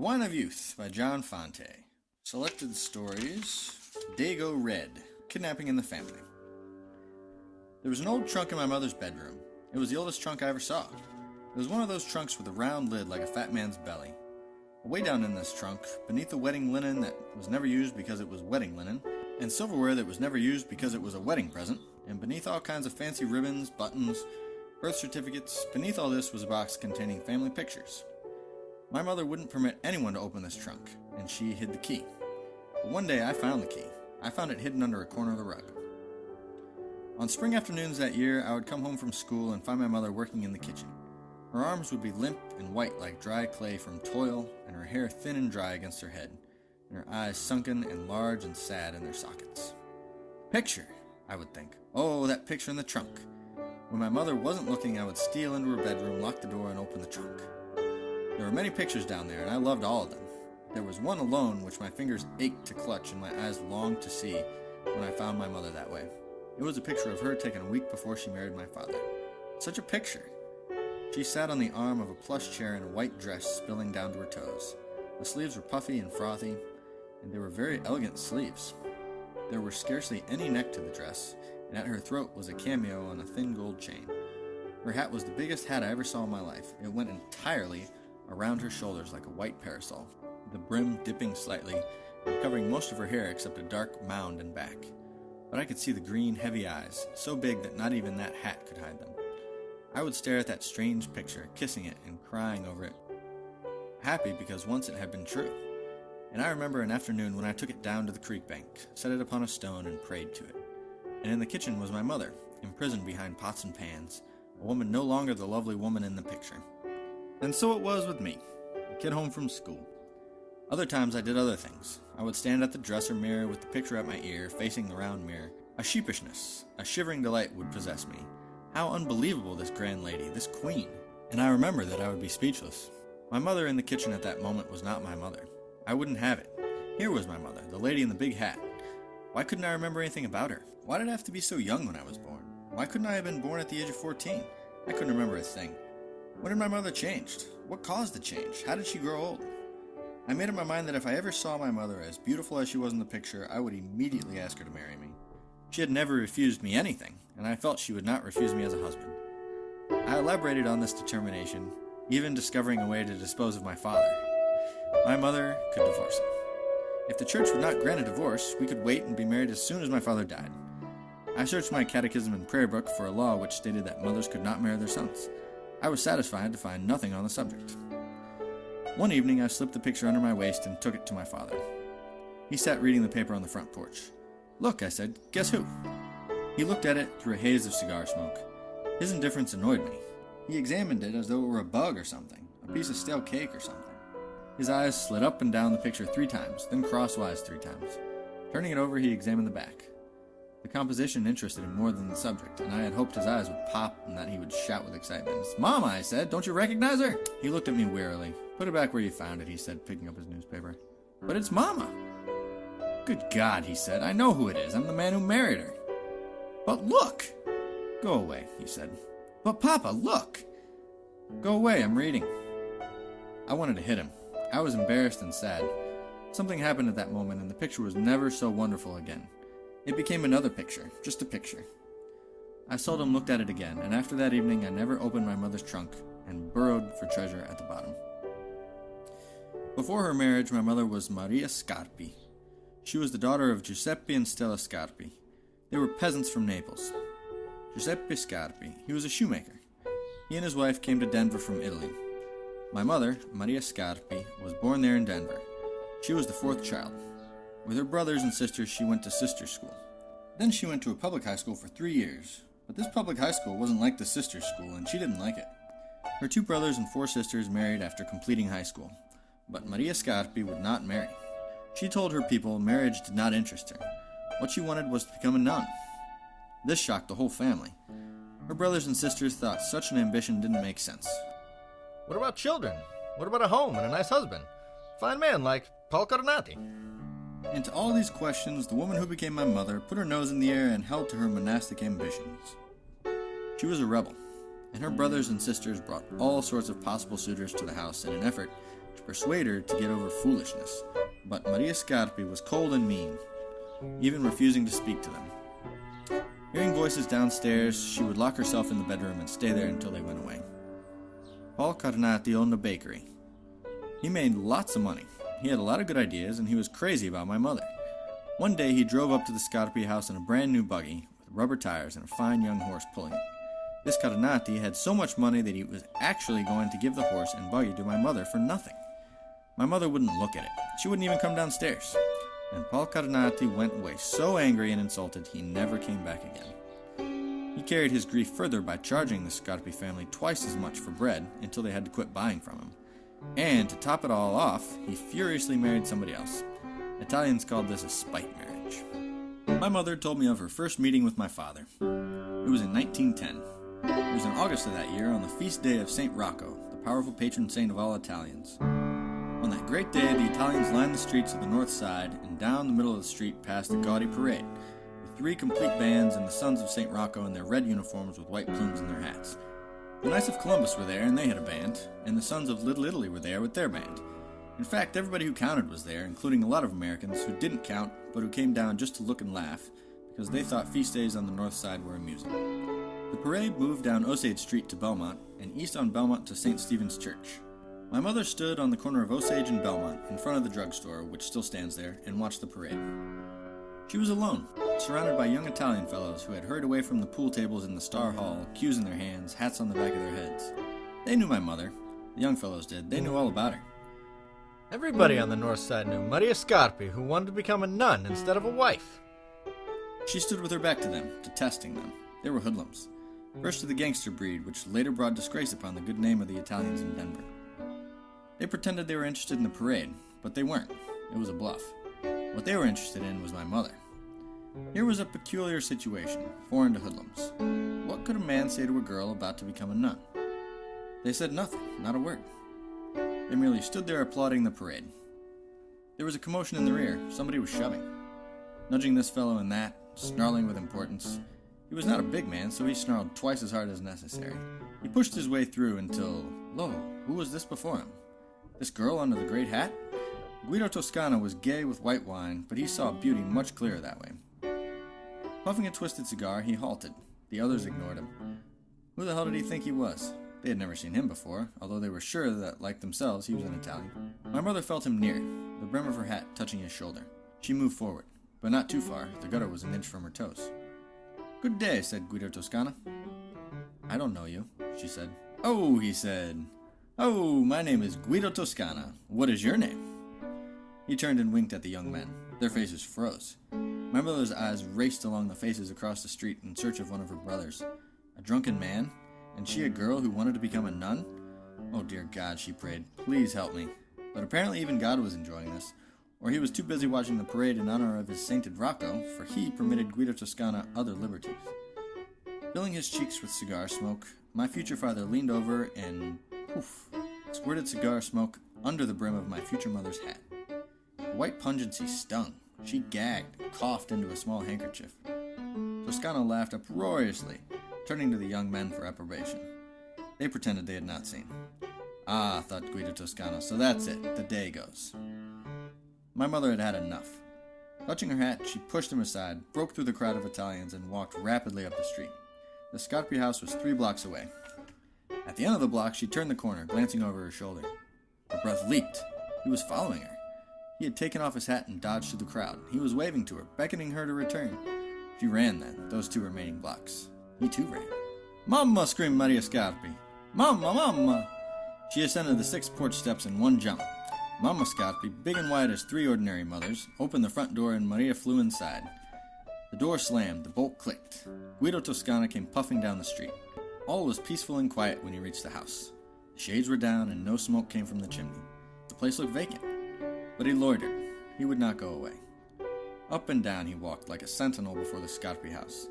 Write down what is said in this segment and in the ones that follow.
The Wine of Youth by John Fante. Selected stories. Dago Red, Kidnapping in the Family. There was an old trunk in my mother's bedroom. It was the oldest trunk I ever saw. It was one of those trunks with a round lid like a fat man's belly. Way down in this trunk, beneath the wedding linen that was never used because it was wedding linen, and silverware that was never used because it was a wedding present, and beneath all kinds of fancy ribbons, buttons, birth certificates, beneath all this was a box containing family pictures. My mother wouldn't permit anyone to open this trunk, and she hid the key. But one day I found the key. I found it hidden under a corner of the rug. On spring afternoons that year, I would come home from school and find my mother working in the kitchen. Her arms would be limp and white like dry clay from toil, and her hair thin and dry against her head, and her eyes sunken and large and sad in their sockets. Picture, I would think. Oh, that picture in the trunk. When my mother wasn't looking, I would steal into her bedroom, lock the door, and open the trunk. There were many pictures down there, and I loved all of them. There was one alone which my fingers ached to clutch and my eyes longed to see when I found my mother that way. It was a picture of her taken a week before she married my father. Such a picture! She sat on the arm of a plush chair in a white dress spilling down to her toes. The sleeves were puffy and frothy, and they were very elegant sleeves. There was scarcely any neck to the dress, and at her throat was a cameo on a thin gold chain. Her hat was the biggest hat I ever saw in my life. It went entirely around her shoulders like a white parasol, the brim dipping slightly and covering most of her hair except a dark mound and back. But I could see the green, heavy eyes, so big that not even that hat could hide them. I would stare at that strange picture, kissing it and crying over it, happy because once it had been true. And I remember an afternoon when I took it down to the creek bank, set it upon a stone, and prayed to it. And in the kitchen was my mother, imprisoned behind pots and pans, a woman no longer the lovely woman in the picture. And so it was with me, a kid home from school. Other times I did other things. I would stand at the dresser mirror with the picture at my ear, facing the round mirror. A sheepishness, a shivering delight would possess me. How unbelievable this grand lady, this queen. And I remember that I would be speechless. My mother in the kitchen at that moment was not my mother. I wouldn't have it. Here was my mother, the lady in the big hat. Why couldn't I remember anything about her? Why did I have to be so young when I was born? Why couldn't I have been born at the age of 14? I couldn't remember a thing. When had my mother changed? What caused the change? How did she grow old? I made up my mind that if I ever saw my mother as beautiful as she was in the picture, I would immediately ask her to marry me. She had never refused me anything, and I felt she would not refuse me as a husband. I elaborated on this determination, even discovering a way to dispose of my father. My mother could divorce him. If the church would not grant a divorce, we could wait and be married as soon as my father died. I searched my catechism and prayer book for a law which stated that mothers could not marry their sons. I was satisfied to find nothing on the subject. One evening, I slipped the picture under my waist and took it to my father. He sat reading the paper on the front porch. "Look," I said, "guess who?" He looked at it through a haze of cigar smoke. His indifference annoyed me. He examined it as though it were a bug or something, a piece of stale cake or something. His eyes slid up and down the picture 3 times, then crosswise 3 times. Turning it over, he examined the back. The composition interested him more than the subject, and I had hoped his eyes would pop and that he would shout with excitement. "It's Mama," I said. "Don't you recognize her?" He looked at me wearily. "Put it back where you found it," he said, picking up his newspaper. "But it's Mama." "Good God," he said. "I know who it is. I'm the man who married her." "But look!" "Go away," he said. "But Papa, look!" "Go away, I'm reading." I wanted to hit him. I was embarrassed and sad. Something happened at that moment, and the picture was never so wonderful again. It became another picture, just a picture. I seldom looked at it again, and after that evening I never opened my mother's trunk and burrowed for treasure at the bottom. Before her marriage, my mother was Maria Scarpi. She was the daughter of Giuseppe and Stella Scarpi. They were peasants from Naples. Giuseppe Scarpi, he was a shoemaker. He and his wife came to Denver from Italy. My mother, Maria Scarpi, was born there in Denver. She was the 4th child. With her brothers and sisters, she went to sister school. Then she went to a public high school for 3 years. But this public high school wasn't like the sister school, and she didn't like it. Her 2 brothers and 4 sisters married after completing high school. But Maria Scarpi would not marry. She told her people marriage did not interest her. What she wanted was to become a nun. This shocked the whole family. Her brothers and sisters thought such an ambition didn't make sense. What about children? What about a home and a nice husband? Fine man like Paul Carnati. And to all these questions, the woman who became my mother put her nose in the air and held to her monastic ambitions. She was a rebel, and her brothers and sisters brought all sorts of possible suitors to the house in an effort to persuade her to get over foolishness. But Maria Scarpi was cold and mean, even refusing to speak to them. Hearing voices downstairs, she would lock herself in the bedroom and stay there until they went away. Paul Carnati owned a bakery. He made lots of money. He had a lot of good ideas, and he was crazy about my mother. One day he drove up to the Scarpi house in a brand new buggy with rubber tires and a fine young horse pulling it. This Carnati had so much money that he was actually going to give the horse and buggy to my mother for nothing. My mother wouldn't look at it. She wouldn't even come downstairs. And Paul Carnati went away so angry and insulted he never came back again. He carried his grief further by charging the Scarpi family twice as much for bread until they had to quit buying from him. And to top it all off, he furiously married somebody else. Italians called this a spite marriage. My mother told me of her first meeting with my father. It was in 1910. It was in August of that year, on the feast day of St. Rocco, the powerful patron saint of all Italians. On that great day, the Italians lined the streets of the north side, and down the middle of the street passed a gaudy parade, with 3 complete bands and the sons of St. Rocco in their red uniforms with white plumes in their hats. The Knights of Columbus were there, and they had a band, and the sons of Little Italy were there with their band. In fact, everybody who counted was there, including a lot of Americans who didn't count, but who came down just to look and laugh, because they thought feast days on the north side were amusing. The parade moved down Osage Street to Belmont, and east on Belmont to St. Stephen's Church. My mother stood on the corner of Osage and Belmont, in front of the drugstore, which still stands there, and watched the parade. She was alone, surrounded by young Italian fellows who had hurried away from the pool tables in the Star Hall, cues in their hands, hats on the back of their heads. They knew my mother. The young fellows did. They knew all about her. Everybody on the north side knew Maria Scarpi, who wanted to become a nun instead of a wife. She stood with her back to them, detesting them. They were hoodlums. First of the gangster breed, which later brought disgrace upon the good name of the Italians in Denver. They pretended they were interested in the parade, but they weren't. It was a bluff. What they were interested in was my mother. Here was a peculiar situation, foreign to hoodlums. What could a man say to a girl about to become a nun? They said nothing, not a word. They merely stood there applauding the parade. There was a commotion in the rear. Somebody was shoving, nudging this fellow and that, snarling with importance. He was not a big man, so he snarled twice as hard as necessary. He pushed his way through until, lo, who was this before him? This girl under the great hat? Guido Toscana was gay with white wine, but he saw beauty much clearer that way. Puffing a twisted cigar, he halted. The others ignored him. Who the hell did he think he was? They had never seen him before, although they were sure that, like themselves, he was an Italian. My mother felt him near, the brim of her hat touching his shoulder. She moved forward, but not too far. The gutter was an inch from her toes. "Good day," said Guido Toscana. "I don't know you," she said. "Oh," he said. "Oh, my name is Guido Toscana. What is your name?" He turned and winked at the young men. Their faces froze. My mother's eyes raced along the faces across the street in search of one of her brothers. A drunken man? And she a girl who wanted to become a nun? Oh dear God, she prayed. Please help me. But apparently even God was enjoying this, or he was too busy watching the parade in honor of his sainted Rocco, for he permitted Guido Toscana other liberties. Filling his cheeks with cigar smoke, my future father leaned over and, poof, squirted cigar smoke under the brim of my future mother's hat. The white pungency stung. She gagged and coughed into a small handkerchief. Toscana laughed uproariously, turning to the young men for approbation. They pretended they had not seen. Ah, thought Guido Toscana, so that's it. The day goes. My mother had had enough. Clutching her hat, she pushed him aside, broke through the crowd of Italians, and walked rapidly up the street. The Scarpi house was 3 blocks away. At the end of the block, she turned the corner, glancing over her shoulder. Her breath leaped. He was following her. He had taken off his hat and dodged through the crowd. He was waving to her, beckoning her to return. She ran then, those 2 remaining blocks. He too ran. "Mamma!" screamed Maria Scarpi. "Mamma, mamma!" She ascended the 6 porch steps in one jump. Mamma Scarpi, big and white as 3 ordinary mothers, opened the front door and Maria flew inside. The door slammed, the bolt clicked. Guido Toscana came puffing down the street. All was peaceful and quiet when he reached the house. The shades were down and no smoke came from the chimney. The place looked vacant. But he loitered. He would not go away. Up and down he walked like a sentinel before the Scarpi house.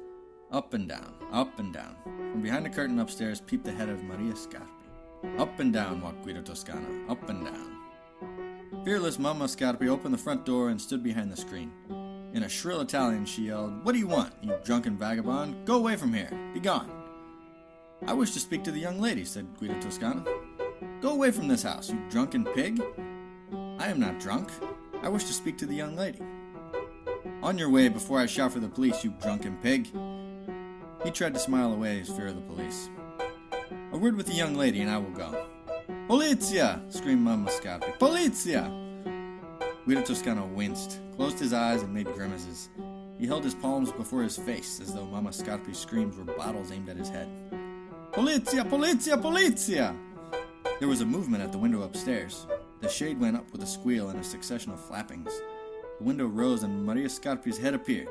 Up and down, up and down. From behind the curtain upstairs peeped the head of Maria Scarpi. Up and down walked Guido Toscana, up and down. Fearless Mamma Scarpi opened the front door and stood behind the screen. In a shrill Italian she yelled, "What do you want, you drunken vagabond? Go away from here! Be gone!" "I wish to speak to the young lady," said Guido Toscana. Go away from this house, you drunken pig! I am not drunk. I wish to speak to the young lady. On your way before I shout for the police, you drunken pig! He tried to smile away his fear of the police. A word with the young lady and I will go. Polizia! Screamed Mamma Scarpi. Polizia! Guido Toscana winced, closed his eyes, and made grimaces. He held his palms before his face, as though Mamma Scarpi's screams were bottles aimed at his head. Polizia! Polizia! Polizia! There was a movement at the window upstairs. The shade went up with a squeal and a succession of flappings. The window rose and Maria Scarpi's head appeared.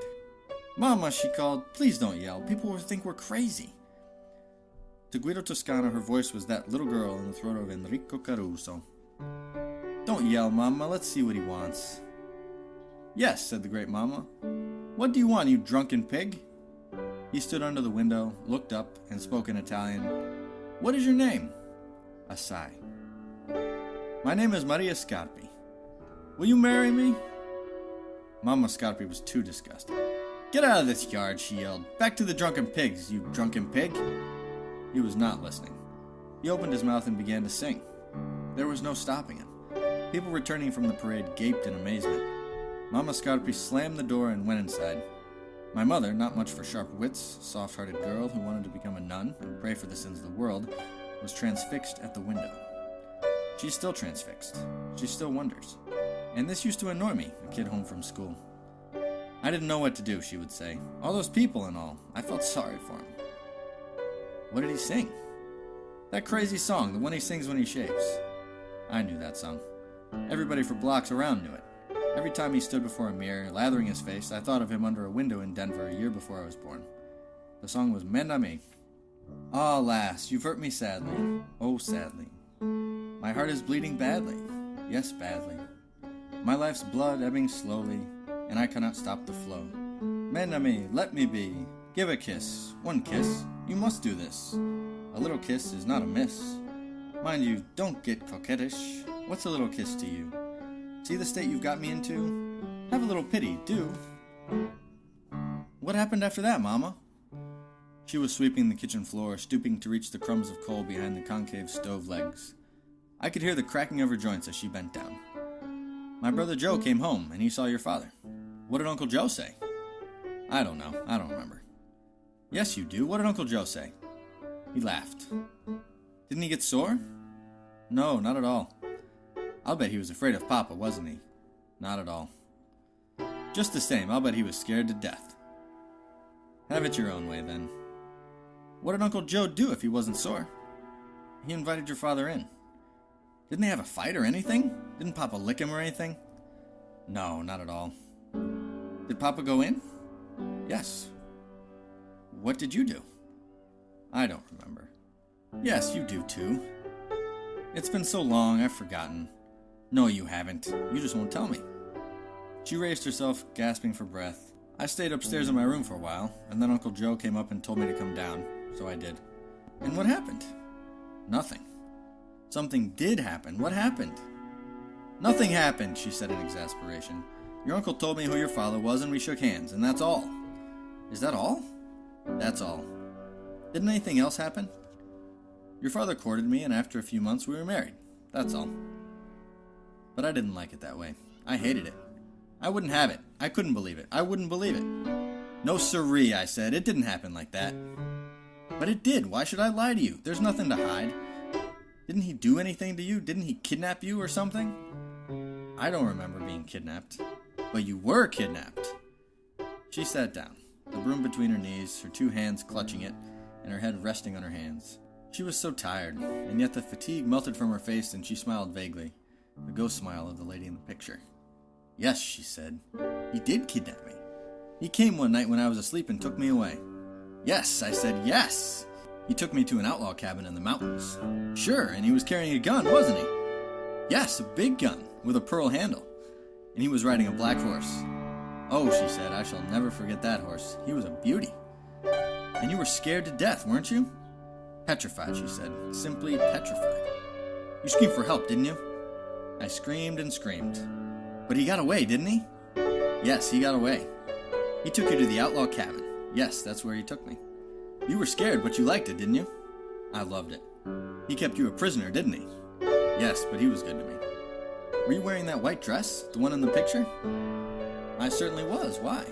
Mama, she called, please don't yell. People will think we're crazy. To Guido Toscana, her voice was that little girl in the throat of Enrico Caruso. Don't yell, Mama. Let's see what he wants. Yes, said the great Mama. What do you want, you drunken pig? He stood under the window, looked up, and spoke in Italian. What is your name? A sigh. My name is Maria Scarpi. Will you marry me? Mamma Scarpi was too disgusted. Get out of this yard, she yelled. Back to the drunken pigs, you drunken pig. He was not listening. He opened his mouth and began to sing. There was no stopping him. People returning from the parade gaped in amazement. Mamma Scarpi slammed the door and went inside. My mother, not much for sharp wits, soft-hearted girl who wanted to become a nun and pray for the sins of the world, was transfixed at the window. She's still transfixed. She still wonders. And this used to annoy me, a kid home from school. I didn't know what to do, she would say. All those people and all. I felt sorry for him. What did he sing? That crazy song, the one he sings when he shaves. I knew that song. Everybody for blocks around knew it. Every time he stood before a mirror, lathering his face, I thought of him under a window in Denver a year before I was born. The song was Men a Me. Ah, lass, you've hurt me sadly. Oh, sadly. My heart is bleeding badly. Yes, badly. My life's blood ebbing slowly, and I cannot stop the flow. Men a me, let me be. Give a kiss. One kiss. You must do this. A little kiss is not amiss. Mind you, don't get coquettish. What's a little kiss to you? See the state you've got me into? Have a little pity, do. What happened after that, Mama? She was sweeping the kitchen floor, stooping to reach the crumbs of coal behind the concave stove legs. I could hear the cracking of her joints as she bent down. My brother Joe came home, and he saw your father. What did Uncle Joe say? I don't know. I don't remember. Yes, you do. What did Uncle Joe say? He laughed. Didn't he get sore? No, not at all. I'll bet he was afraid of Papa, wasn't he? Not at all. Just the same, I'll bet he was scared to death. Have it your own way, then. What did Uncle Joe do if he wasn't sore? He invited your father in. Didn't they have a fight or anything? Didn't Papa lick him or anything? No, not at all. Did Papa go in? Yes. What did you do? I don't remember. Yes, you do too. It's been so long, I've forgotten. No, you haven't. You just won't tell me. She raised herself, gasping for breath. I stayed upstairs in my room for a while, and then Uncle Joe came up and told me to come down, so I did. And what happened? Nothing. Something did happen. What happened? Nothing happened, she said in exasperation. Your uncle told me who your father was, and we shook hands, and that's all. Is that all? That's all. Didn't anything else happen? Your father courted me, and after a few months we were married. That's all. But I didn't like it that way. I hated it. I wouldn't have it. I couldn't believe it. I wouldn't believe it. No siree, I said. It didn't happen like that. But it did. Why should I lie to you? There's nothing to hide. Didn't he do anything to you? Didn't he kidnap you or something? I don't remember being kidnapped. But you were kidnapped. She sat down, the broom between her knees, her two hands clutching it, and her head resting on her hands. She was so tired, and yet the fatigue melted from her face and she smiled vaguely, the ghost smile of the lady in the picture. Yes, she said. He did kidnap me. He came one night when I was asleep and took me away. Yes, I said, yes. He took me to an outlaw cabin in the mountains. Sure, and he was carrying a gun, wasn't he? Yes, a big gun, with a pearl handle. And he was riding a black horse. Oh, she said, I shall never forget that horse. He was a beauty. And you were scared to death, weren't you? Petrified, she said. Simply petrified. You screamed for help, didn't you? I screamed and screamed. But he got away, didn't he? Yes, he got away. He took you to the outlaw cabin. Yes, that's where he took me. You were scared, but you liked it, didn't you? I loved it. He kept you a prisoner, didn't he? Yes, but he was good to me. Were you wearing that white dress, the one in the picture? I certainly was. Why?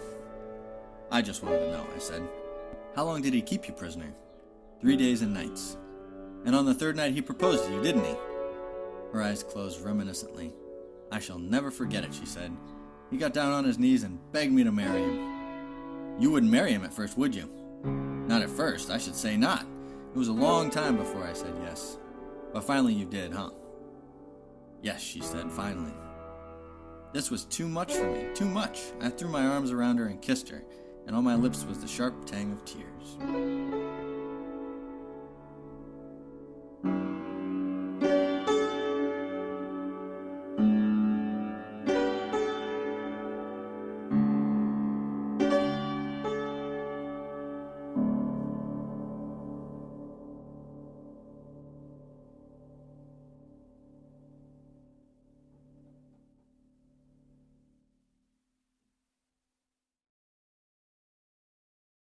I just wanted to know, I said. How long did he keep you prisoner? 3 days and nights. And on the third night he proposed to you, didn't he? Her eyes closed reminiscently. I shall never forget it, she said. He got down on his knees and begged me to marry him. You wouldn't marry him at first, would you? Not at first, I should say not. It was a long time before I said yes. But finally you did, huh? Yes, she said, finally. This was too much for me, too much. I threw my arms around her and kissed her, and on my lips was the sharp tang of tears.